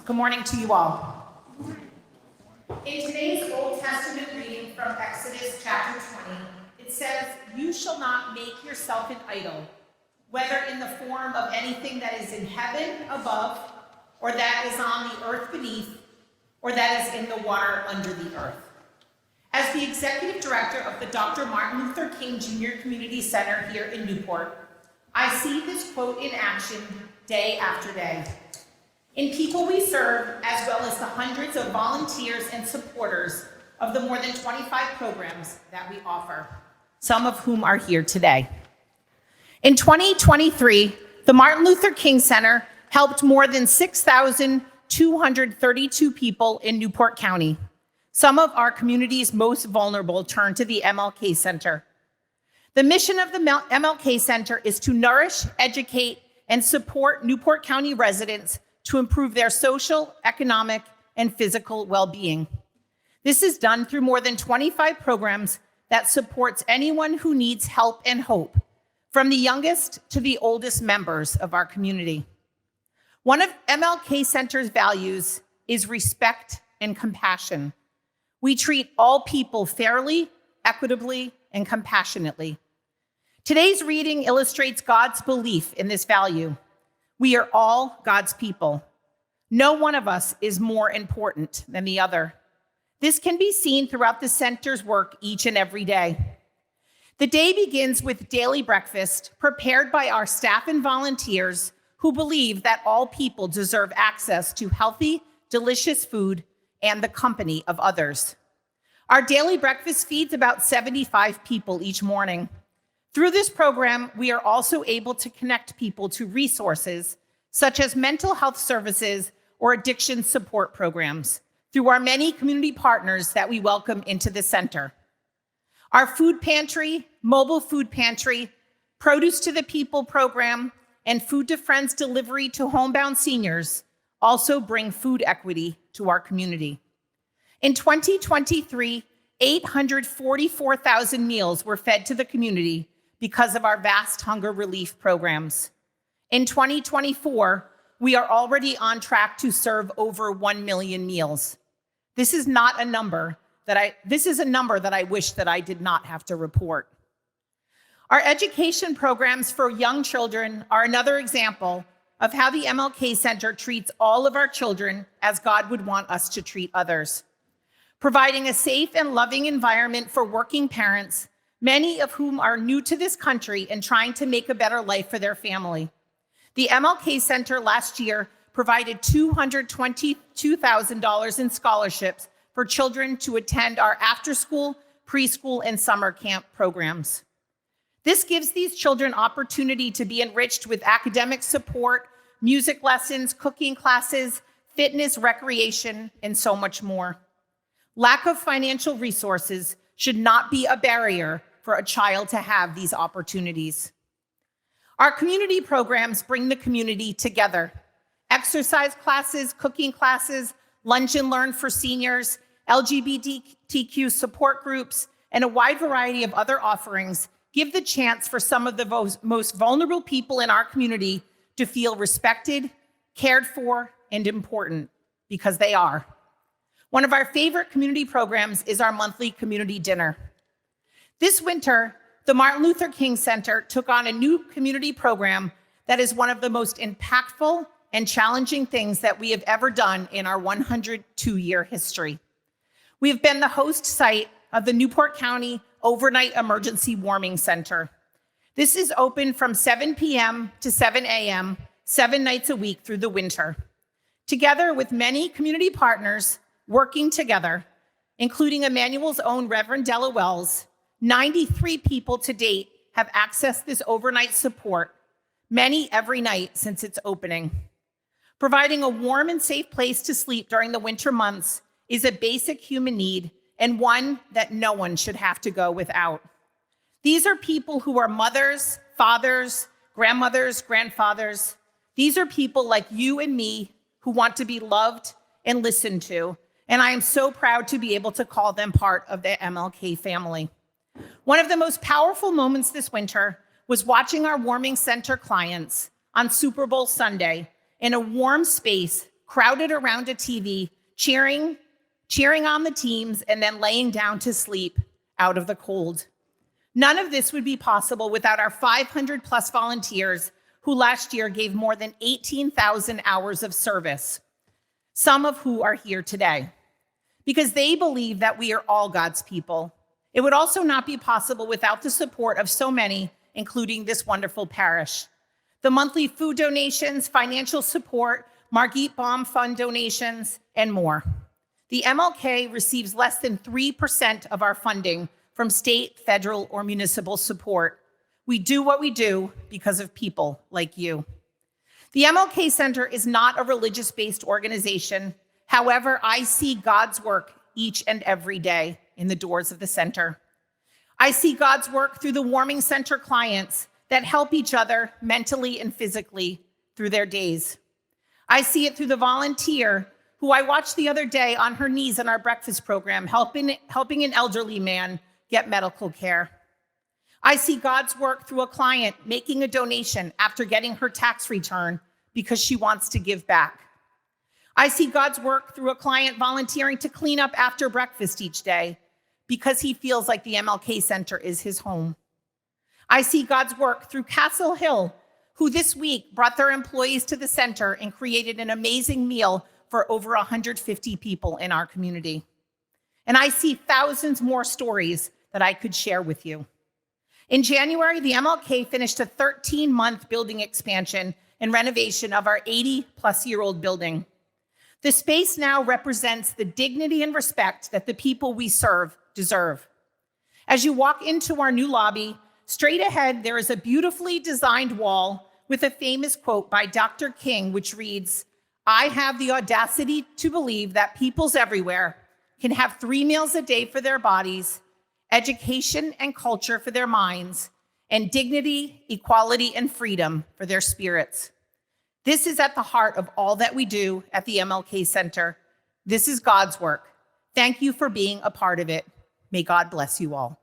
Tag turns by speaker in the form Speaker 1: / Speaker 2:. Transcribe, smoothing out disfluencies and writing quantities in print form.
Speaker 1: Good morning to you all. In today's Old Testament reading from Exodus chapter 20, it says, "You shall not make yourself an idol, whether in the form of anything that is in heaven above, or that is on the earth beneath, or that is in the water under the earth." As the executive director of the Dr. Martin Luther King Jr. Community Center here in Newport, I see this quote in action day after day. In people we serve, as well as the hundreds of volunteers and supporters of the more than 25 programs that we offer, some of whom are here today. In 2023, the Martin Luther King Center helped more than 6,232 people in Newport County. Some of our community's most vulnerable turn to the MLK Center. The mission of the MLK Center is to nourish, educate, and support Newport County residents to improve their social, economic, and physical well-being. This is done through more than 25 programs that supports anyone who needs help and hope, from the youngest to the oldest members of our community. One of MLK Center's values is respect and compassion. We treat all people fairly, equitably, and compassionately. Today's reading illustrates God's belief in this value. We are all God's people. No one of us is more important than the other. This can be seen throughout the center's work each and every day. The day begins with daily breakfast prepared by our staff and volunteers who believe that all people deserve access to healthy, delicious food and the company of others. Our daily breakfast feeds about 75 people each morning. Through this program, we are also able to connect people to resources such as mental health services or addiction support programs through our many community partners that we welcome into the center. Our food pantry, mobile food pantry, Produce to the People program, and Food to Friends delivery to homebound seniors also bring food equity to our community. In 2023, 844,000 meals were fed to the community because of our vast hunger relief programs. In 2024, we are already on track to serve over 1 million meals. This is a number that I wish that I did not have to report. Our education programs for young children are another example of how the MLK Center treats all of our children as God would want us to treat others. Providing a safe and loving environment for working parents, many of whom are new to this country and trying to make a better life for their family. The MLK Center last year provided $222,000 in scholarships for children to attend our after-school, preschool, and summer camp programs. This gives these children opportunity to be enriched with academic support, music lessons, cooking classes, fitness, recreation, and so much more. Lack of financial resources should not be a barrier for a child to have these opportunities. Our community programs bring the community together. Exercise classes, cooking classes, lunch and learn for seniors, LGBTQ support groups, and a wide variety of other offerings give the chance for some of the most vulnerable people in our community to feel respected, cared for, and important, because they are. One of our favorite community programs is our monthly community dinner. This winter, the Martin Luther King Center took on a new community program that is one of the most impactful and challenging things that we have ever done in our 102-year history. We have been the host site of the Newport County Overnight Emergency Warming Center. This is open from 7 p.m. to 7 a.m., 7 nights a week through the winter. Together with many community partners working together, including Emmanuel's own Reverend Della Wells, 93 people to date have accessed this overnight support, many every night since its opening. Providing a warm and safe place to sleep during the winter months is a basic human need and one that no one should have to go without. These are people who are mothers, fathers, grandmothers, grandfathers. These are people like you and me who want to be loved and listened to, and I am so proud to be able to call them part of the MLK family. One of the most powerful moments this winter was watching our warming center clients on Super Bowl Sunday in a warm space crowded around a TV, cheering on the teams, and then laying down to sleep out of the cold. None of this would be possible without our 500 plus volunteers who last year gave more than 18,000 hours of service, some of who are here today, because they believe that we are all God's people. It would also not be possible without the support of so many, including this wonderful parish. The monthly food donations, financial support, Margit Baum Fund donations, and more. The MLK receives less than 3% of our funding from state, federal, or municipal support. We do what we do because of people like you. The MLK Center is not a religious-based organization. However, I see God's work each and every day in the doors of the center. I see God's work through the Warming Center clients that help each other mentally and physically through their days. I see it through the volunteer who I watched the other day on her knees in our breakfast program, helping an elderly man get medical care. I see God's work through a client making a donation after getting her tax return because she wants to give back. I see God's work through a client volunteering to clean up after breakfast each day because he feels like the MLK Center is his home. I see God's work through Castle Hill, who this week brought their employees to the center and created an amazing meal for over 150 people in our community. And I see thousands more stories that I could share with you. In January, the MLK finished a 13-month building expansion and renovation of our 80-plus-year-old building. The space now represents the dignity and respect that the people we serve deserve. As you walk into our new lobby, straight ahead, there is a beautifully designed wall with a famous quote by Dr. King, which reads, "I have the audacity to believe that peoples everywhere can have 3 meals a day for their bodies, education and culture for their minds, and dignity, equality, and freedom for their spirits." This is at the heart of all that we do at the MLK Center. This is God's work. Thank you for being a part of it. May God bless you all.